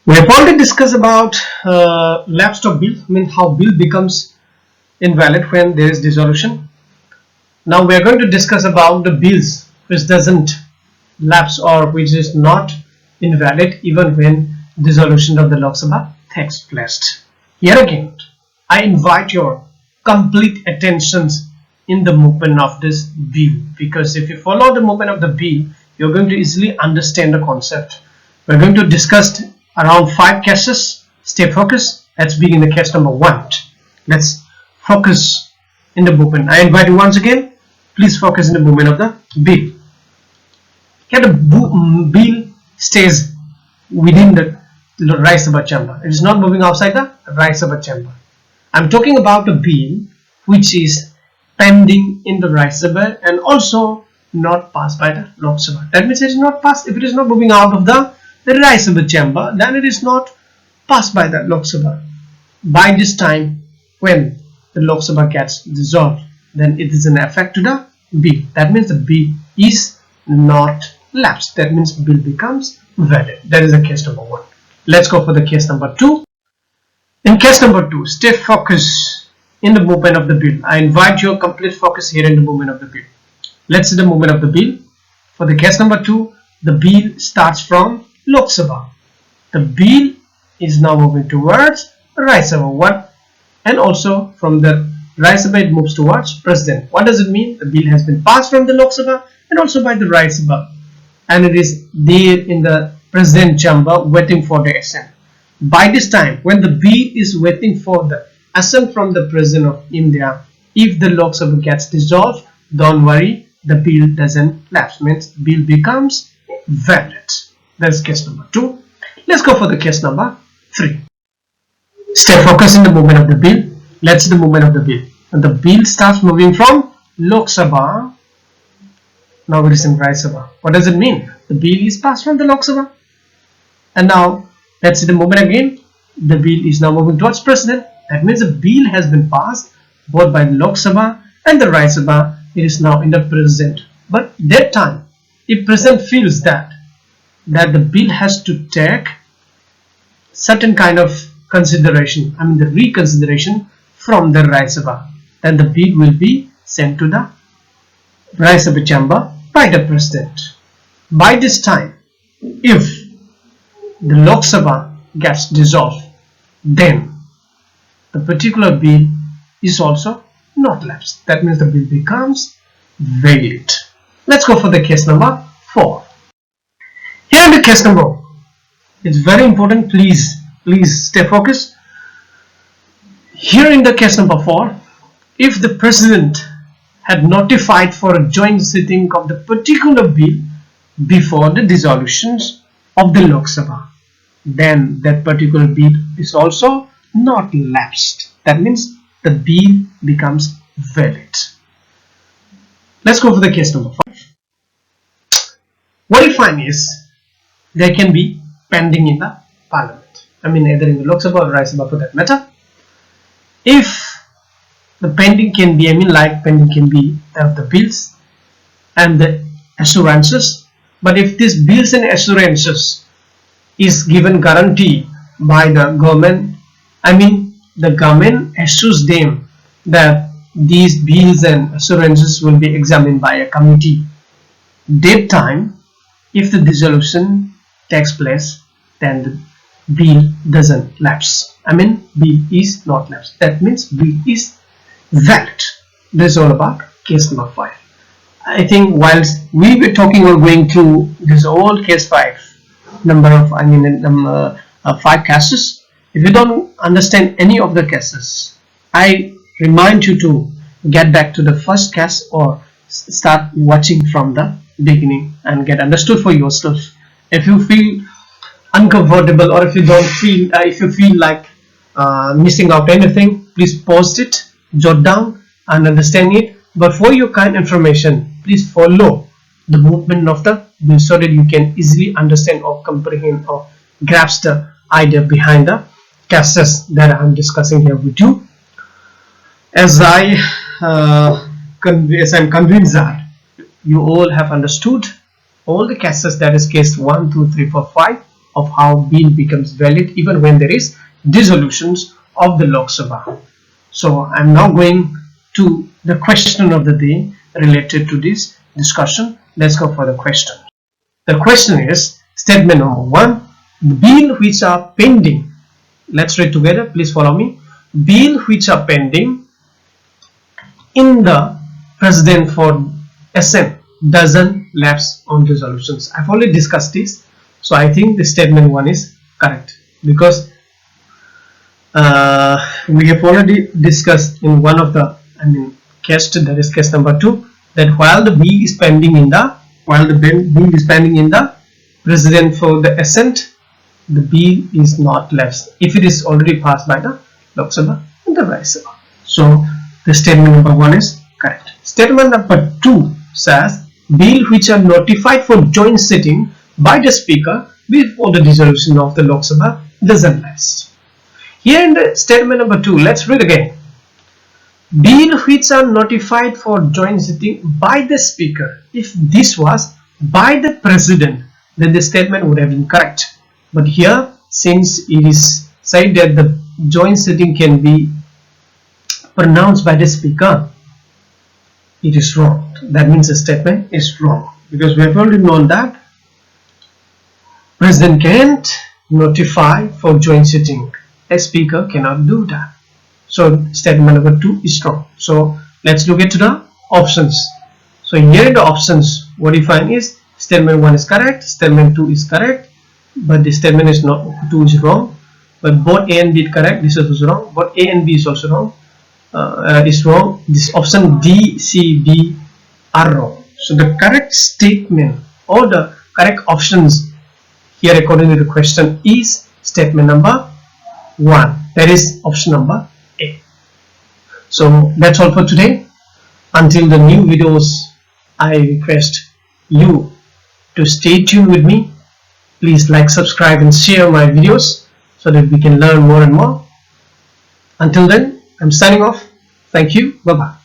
We have already discussed about lapse of bill, how bill becomes invalid when there is dissolution. Now we are going to discuss about the bills which doesn't lapse or which is not invalid even when dissolution of the Lok Sabha takes place. Here again, I invite your complete attention in the movement of this bill, because if you follow the movement of the bill, you're going to easily understand the concept. We're going to discuss around 5 cases. Stay focused. Let's begin the case number 1. Let's focus in the movement. I invite you once again, please focus in the movement of the bill. Here the bill stays within the Rajya Sabha chamber. It is not moving outside the Rajya Sabha chamber. I'm talking about the bill which is pending in the Rajya Sabha and also not passed by the Lok Sabha. That means it is not passed. If it is not moving out of the Rajya Sabha chamber, then it is not passed by the Lok Sabha. By this time, when the Lok Sabha gets dissolved, then it is an effect to the bill. That means the bill is not lapsed. That means bill becomes valid. That is the case number 1. Let's go for the case number 2. In case number 2, stay focused in the movement of the bill. I invite your complete focus here in the movement of the bill. Let's see the movement of the bill. For the case number 2, the bill starts from Lok Sabha. The bill is now moving towards Rajya Sabha 1, and also from the Rajya Sabha it moves towards President. What does it mean? The bill has been passed from the Lok Sabha and also by the Rajya Sabha, and it is there in the President chamber waiting for the assent. By this time, when the bill is waiting for the assent from the President of India, if the Lok Sabha gets dissolved, don't worry, the bill doesn't lapse, means bill becomes valid. That's case number 2. Let's go for the case number 3. Stay focused in the movement of the bill. Let's see the movement of the bill. And the bill starts moving from Lok Sabha. Now it is in Rajya Sabha. What does it mean? The bill is passed from the Lok Sabha. And now let's see the movement again. The bill is now moving towards President. That means the bill has been passed both by the Lok Sabha and the Rajya Sabha. It is now in the President. But that time, if President feels that the bill has to take certain kind of consideration, the reconsideration from the Rajya Sabha, then the bill will be sent to the Rajya Sabha chamber by the President. By this time, if the Lok Sabha gets dissolved, then the particular bill is also not lapsed. That means the bill becomes valid. Let's go for the case number 4. Here in the case number, it's very important, please stay focused. Here in the case number 4, if the President had notified for a joint sitting of the particular bill before the dissolutions of the Lok Sabha, then that particular bill is also not lapsed. That means the bill becomes valid. Let's go for the case number 5. What you find is there can be pending in the Parliament. Either in the Lok Sabha or Rajya Sabha for that matter. If the pending can be, pending can be of the bills and the assurances. But if these bills and assurances is given guarantee by the government, the government assures them that these bills and assurances will be examined by a committee. That time, if the dissolution takes place, then the bill doesn't lapse. Bill is not lapsed. That means bill is valid. This is all about case number 5. I think whilst we were talking or going through this whole case 5, 5 cases, if you don't understand any of the cases, I remind you to get back to the first case or start watching from the beginning and get understood for yourself. If you feel uncomfortable or if you don't feel, if you feel like missing out anything, please pause it, jot down and understand it. But for your kind information, please follow the movement of the bill so that you can easily understand or comprehend or grasp the idea behind the cases that I am discussing here with you. As I'm convinced that you all have understood all the cases, that is case 1, 2, 3, 4, 5 of how bill becomes valid even when there is dissolutions of the Lok Sabha. So I'm now going to the question of the day related to this discussion. Let's go for the question. The question is statement number 1. The bill which are pending. Let's read together. Please follow me. Bill which are pending in the President for assent doesn't lapse on resolutions. I've already discussed this, so I think the statement 1 is correct, because we have already discussed in one of the case, that is case number 2, that while the bill is pending in the President for the assent, the bill is not lapsed if it is already passed by the Lok Sabha and the Rajya Sabha. So the statement number 1 is correct. Statement number 2 says bill which are notified for joint sitting by the Speaker before the dissolution of the Lok Sabha doesn't lapse. Here in the statement number 2, let's read again. Bill which are notified for joint sitting by the Speaker. If this was by the President, then the statement would have been correct. But here, since it is said that the joint sitting can be pronounced by the Speaker, it is wrong. That means the statement is wrong, because we have already known that President can't notify for joint sitting. A Speaker cannot do that. So statement number 2 is wrong. So let's look at the options. So here in the options, what you find is statement 1 is correct, statement 2 is correct, but the statement is not 2 is wrong. But both A and B is correct. This is also wrong. Both A and B is also wrong. Is wrong. This option D, C, B are wrong. So the correct statement or the correct options here according to the question is statement number 1. That is option number A. So that's all for today. Until the new videos, I request you to stay tuned with me. Please like, subscribe and share my videos so that we can learn more and more. Until then, I'm signing off. Thank you. Bye-bye.